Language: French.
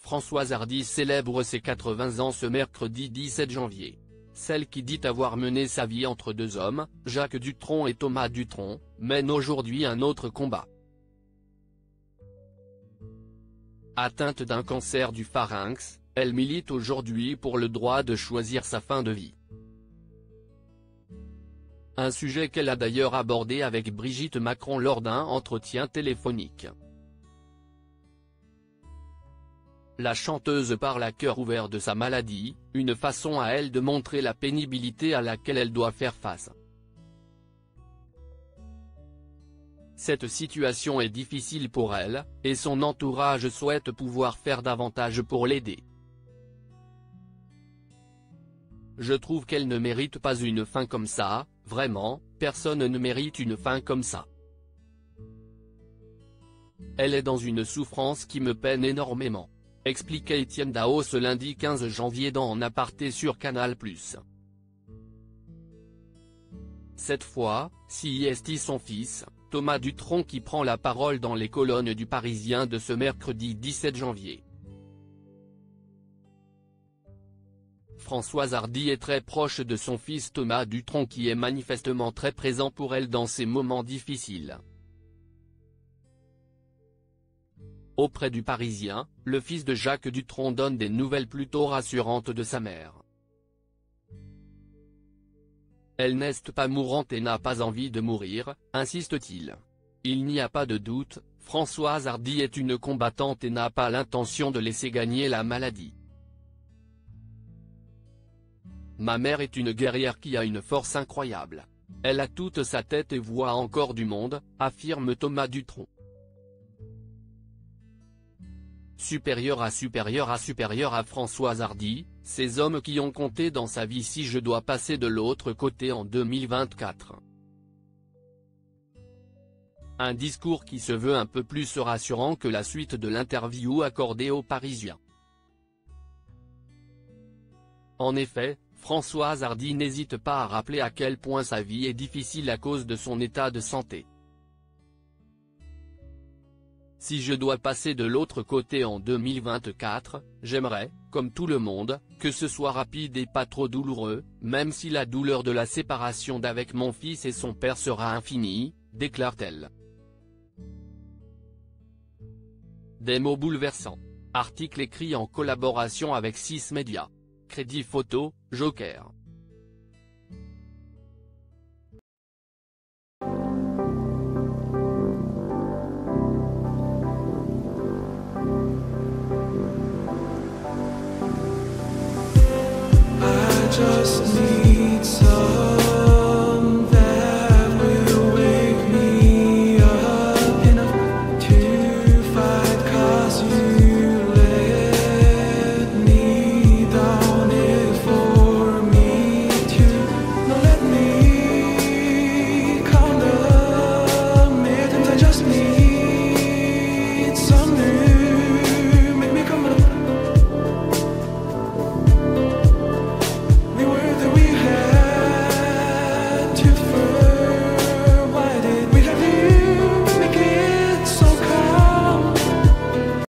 Françoise Hardy célèbre ses 80 ans ce mercredi 17 janvier. Celle qui dit avoir mené sa vie entre deux hommes, Jacques Dutronc et Thomas Dutronc, mène aujourd'hui un autre combat. Atteinte d'un cancer du pharynx, elle milite aujourd'hui pour le droit de choisir sa fin de vie. Un sujet qu'elle a d'ailleurs abordé avec Brigitte Macron lors d'un entretien téléphonique. La chanteuse parle à cœur ouvert de sa maladie, une façon à elle de montrer la pénibilité à laquelle elle doit faire face. Cette situation est difficile pour elle, et son entourage souhaite pouvoir faire davantage pour l'aider. Je trouve qu'elle ne mérite pas une fin comme ça, vraiment, personne ne mérite une fin comme ça. Elle est dans une souffrance qui me peine énormément, expliquait Étienne Dao ce lundi 15 janvier dans En aparté sur Canal+. Cette fois, c'est son fils, Thomas Dutronc qui prend la parole dans les colonnes du Parisien de ce mercredi 17 janvier. Françoise Hardy est très proche de son fils Thomas Dutronc qui est manifestement très présent pour elle dans ces moments difficiles. Auprès du Parisien, le fils de Jacques Dutronc donne des nouvelles plutôt rassurantes de sa mère. Elle n'est pas mourante et n'a pas envie de mourir, insiste-t-il. Il n'y a pas de doute, Françoise Hardy est une combattante et n'a pas l'intention de laisser gagner la maladie. Ma mère est une guerrière qui a une force incroyable. Elle a toute sa tête et voit encore du monde, affirme Thomas Dutronc. Supérieur à Françoise Hardy, ces hommes qui ont compté dans sa vie si je dois passer de l'autre côté en 2024. Un discours qui se veut un peu plus rassurant que la suite de l'interview accordée aux Parisiens. En effet, Françoise Hardy n'hésite pas à rappeler à quel point sa vie est difficile à cause de son état de santé. Si je dois passer de l'autre côté en 2024, j'aimerais, comme tout le monde, que ce soit rapide et pas trop douloureux, même si la douleur de la séparation d'avec mon fils et son père sera infinie, déclare-t-elle. Des mots bouleversants. Article écrit en collaboration avec 6 médias. Crédit photo, Joker. Just